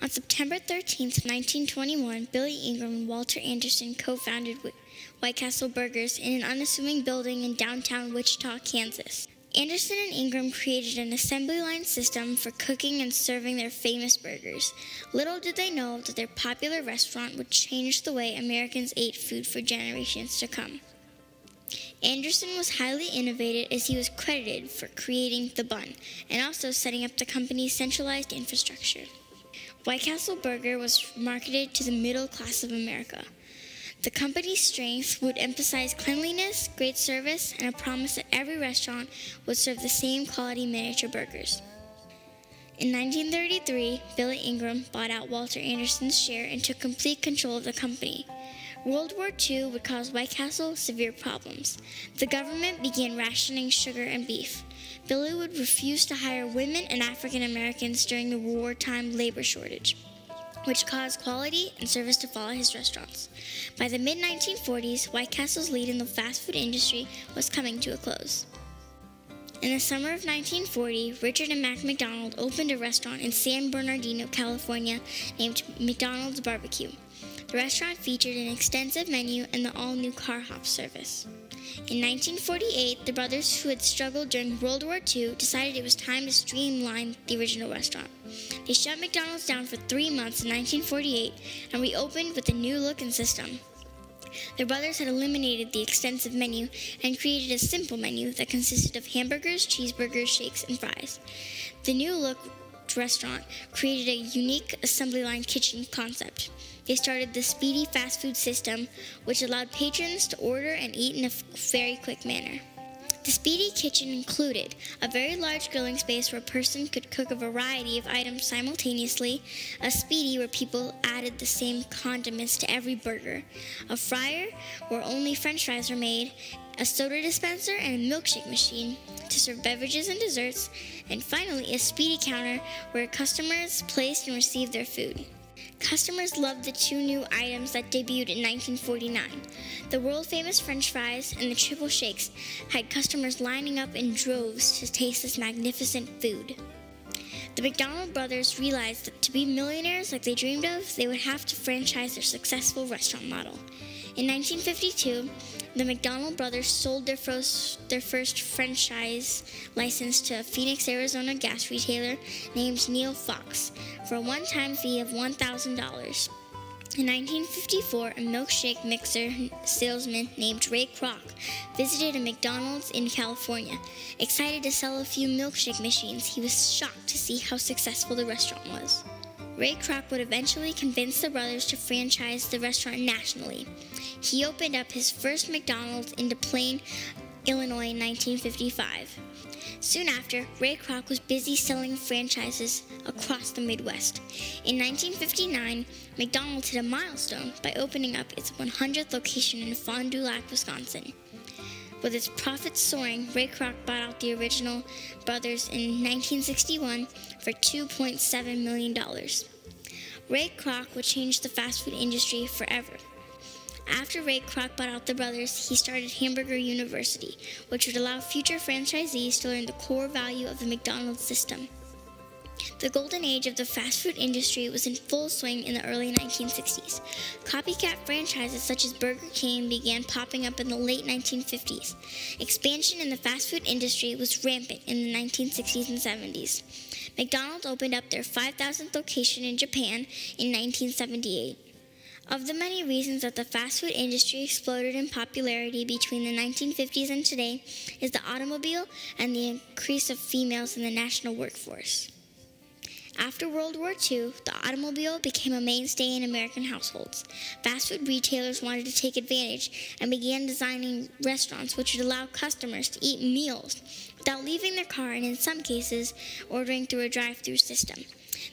On September 13th, 1921, Billy Ingram and Walter Anderson co-founded White Castle Burgers in an unassuming building in downtown Wichita, Kansas. Anderson and Ingram created an assembly line system for cooking and serving their famous burgers. Little did they know that their popular restaurant would change the way Americans ate food for generations to come. Anderson was highly innovative as he was credited for creating the bun and also setting up the company's centralized infrastructure. White Castle Burger was marketed to the middle class of America. The company's strength would emphasize cleanliness, great service, and a promise that every restaurant would serve the same quality miniature burgers. In 1933, Billy Ingram bought out Walter Anderson's share and took complete control of the company. World War II would cause White Castle severe problems. The government began rationing sugar and beef. Billy would refuse to hire women and African Americans during the wartime labor shortage, which caused quality and service to fall at his restaurants. By the mid-1940s, White Castle's lead in the fast food industry was coming to a close. In the summer of 1940, Richard and Mac McDonald opened a restaurant in San Bernardino, California, named McDonald's Barbecue. The restaurant featured an extensive menu and the all-new car hop service. In 1948, the brothers who had struggled during World War II decided it was time to streamline the original restaurant. They shut McDonald's down for 3 months in 1948 and reopened with a new look and system. The brothers had eliminated the extensive menu and created a simple menu that consisted of hamburgers, cheeseburgers, shakes, and fries. The new look restaurant created a unique assembly line kitchen concept. They started the Speedy fast food system, which allowed patrons to order and eat in a very quick manner. The Speedy kitchen included a very large grilling space where a person could cook a variety of items simultaneously, a Speedy where people added the same condiments to every burger, a fryer where only French fries were made, a soda dispenser and a milkshake machine to serve beverages and desserts, and finally a Speedy counter where customers placed and received their food. Customers loved the 2 new items that debuted in 1949. The world-famous French fries and the triple shakes had customers lining up in droves to taste this magnificent food. The McDonald brothers realized that to be millionaires like they dreamed of, they would have to franchise their successful restaurant model. In 1952, the McDonald brothers sold their first franchise license to a Phoenix, Arizona gas retailer named Neil Fox for a one-time fee of $1,000. In 1954, a milkshake mixer salesman named Ray Kroc visited a McDonald's in California. Excited to sell a few milkshake machines, he was shocked to see how successful the restaurant was. Ray Kroc would eventually convince the brothers to franchise the restaurant nationally. He opened up his first McDonald's in Des Plaines, Illinois in 1955. Soon after, Ray Kroc was busy selling franchises across the Midwest. In 1959, McDonald's hit a milestone by opening up its 100th location in Fond du Lac, Wisconsin. With its profits soaring, Ray Kroc bought out the original brothers in 1961 for $2.7 million. Ray Kroc would change the fast food industry forever. After Ray Kroc bought out the brothers, he started Hamburger University, which would allow future franchisees to learn the core value of the McDonald's system. The golden age of the fast food industry was in full swing in the early 1960s. Copycat franchises such as Burger King began popping up in the late 1950s. Expansion in the fast food industry was rampant in the 1960s and 70s. McDonald's opened up their 5,000th location in Japan in 1978. Of the many reasons that the fast food industry exploded in popularity between the 1950s and today is the automobile and the increase of females in the national workforce. After World War II, the automobile became a mainstay in American households. Fast food retailers wanted to take advantage and began designing restaurants which would allow customers to eat meals without leaving their car and, in some cases, ordering through a drive-through system.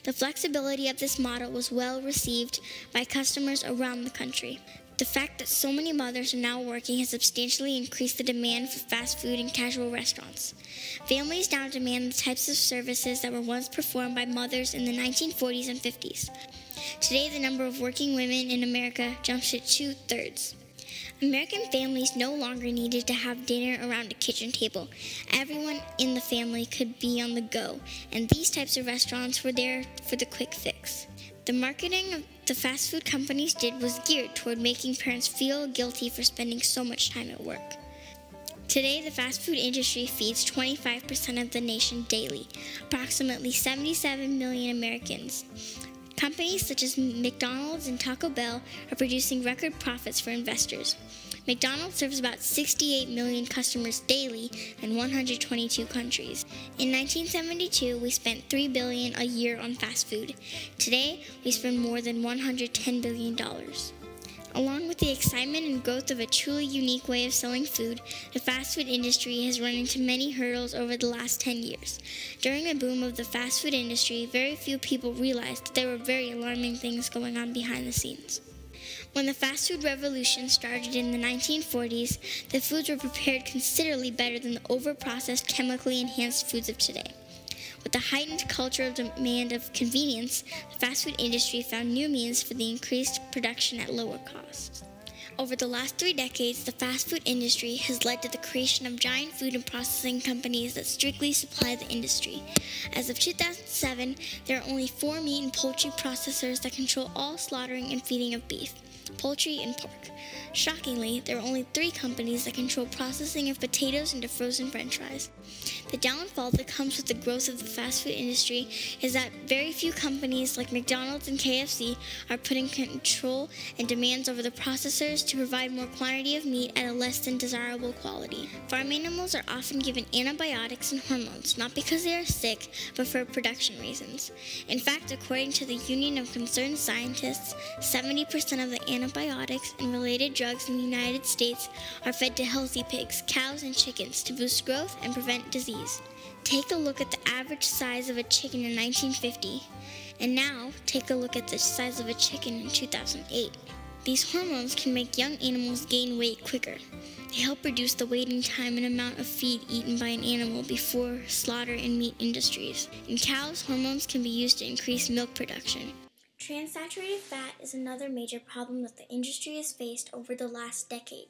The flexibility of this model was well received by customers around the country. The fact that so many mothers are now working has substantially increased the demand for fast food and casual restaurants. Families now demand the types of services that were once performed by mothers in the 1940s and 50s. Today, the number of working women in America jumps to 2/3. American families no longer needed to have dinner around a kitchen table. Everyone in the family could be on the go, and these types of restaurants were there for the quick fix. The marketing the fast food companies did was geared toward making parents feel guilty for spending so much time at work. Today, the fast food industry feeds 25% of the nation daily, approximately 77 million Americans. Companies such as McDonald's and Taco Bell are producing record profits for investors. McDonald's serves about 68 million customers daily in 122 countries. In 1972, we spent $3 billion a year on fast food. Today, we spend more than $110 billion. Along with the excitement and growth of a truly unique way of selling food, the fast food industry has run into many hurdles over the last 10 years. During the boom of the fast food industry, very few people realized that there were very alarming things going on behind the scenes. When the fast food revolution started in the 1940s, the foods were prepared considerably better than the over-processed, chemically enhanced foods of today. With the heightened culture of demand of convenience, the fast food industry found new means for the increased production at lower costs. Over the last 3 decades, the fast food industry has led to the creation of giant food and processing companies that strictly supply the industry. As of 2007, there are only 4 meat and poultry processors that control all slaughtering and feeding of beef, poultry, and pork. Shockingly, there are only 3 companies that control processing of potatoes into frozen French fries. The downfall that comes with the growth of the fast food industry is that very few companies like McDonald's and KFC are putting control and demands over the processors to provide more quantity of meat at a less than desirable quality. Farm animals are often given antibiotics and hormones, not because they are sick, but for production reasons. In fact, according to the Union of Concerned Scientists, 70% of the antibiotics and related drugs in the United States are fed to healthy pigs, cows, and chickens to boost growth and prevent disease. Take a look at the average size of a chicken in 1950, and now take a look at the size of a chicken in 2008. These hormones can make young animals gain weight quicker. They help reduce the waiting time and amount of feed eaten by an animal before slaughter in meat industries. In cows, hormones can be used to increase milk production. Transsaturated fat is another major problem that the industry has faced over the last decade.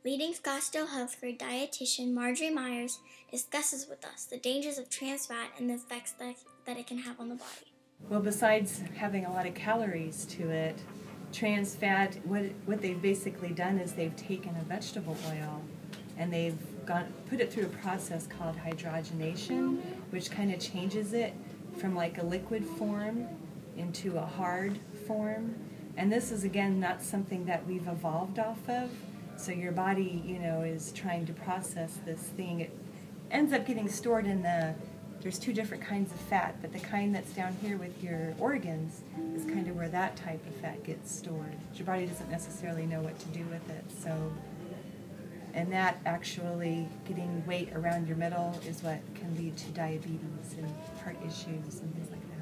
Leading Scottsdale Healthcare dietitian Marjorie Myers discusses with us the dangers of trans fat and the effects that it can have on the body. Well, besides having a lot of calories to it, trans fat, what they've basically done is they've taken a vegetable oil and they've put it through a process called hydrogenation, which kind of changes it from like a liquid form into a hard form. And this is, again, not something that we've evolved off of. So your body, is trying to process this thing. It ends up getting stored in there's 2 different kinds of fat, but the kind that's down here with your organs is kind of where that type of fat gets stored. Your body doesn't necessarily know what to do with it. And that actually, getting weight around your middle is what can lead to diabetes and heart issues and things like that.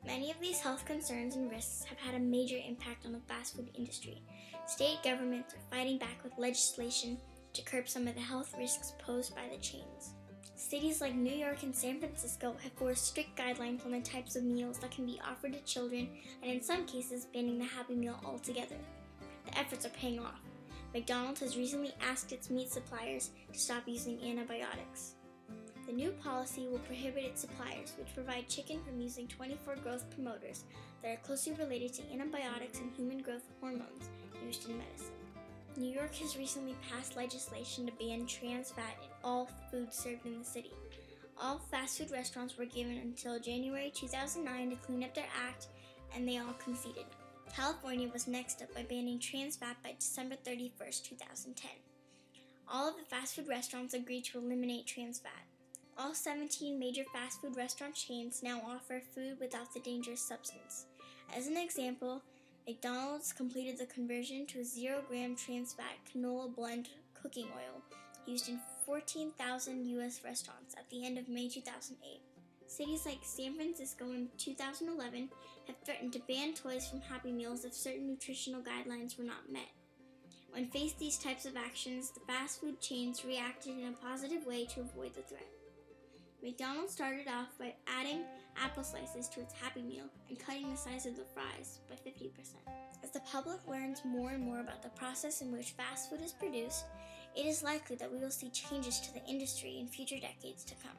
Many of these health concerns and risks have had a major impact on the fast food industry. State governments are fighting back with legislation to curb some of the health risks posed by the chains. Cities like New York and San Francisco have forced strict guidelines on the types of meals that can be offered to children, and in some cases banning the Happy Meal altogether. The efforts are paying off. McDonald's has recently asked its meat suppliers to stop using antibiotics. The new policy will prohibit its suppliers, which provide chicken, from using 24 growth promoters that are closely related to antibiotics and human growth hormones used in medicine. New York has recently passed legislation to ban trans fat in all food served in the city. All fast food restaurants were given until January 2009 to clean up their act, and they all conceded. California was next up by banning trans fat by December 31st, 2010. All of the fast food restaurants agreed to eliminate trans fat. All 17 major fast food restaurant chains now offer food without the dangerous substance. As an example, McDonald's completed the conversion to a 0-gram trans fat canola blend cooking oil used in 14,000 U.S. restaurants at the end of May 2008. Cities like San Francisco in 2011 have threatened to ban toys from Happy Meals if certain nutritional guidelines were not met. When faced these types of actions, the fast food chains reacted in a positive way to avoid the threat. McDonald's started off by adding apple slices to its Happy Meal and cutting the size of the fries by 50%. As the public learns more and more about the process in which fast food is produced, it is likely that we will see changes to the industry in future decades to come.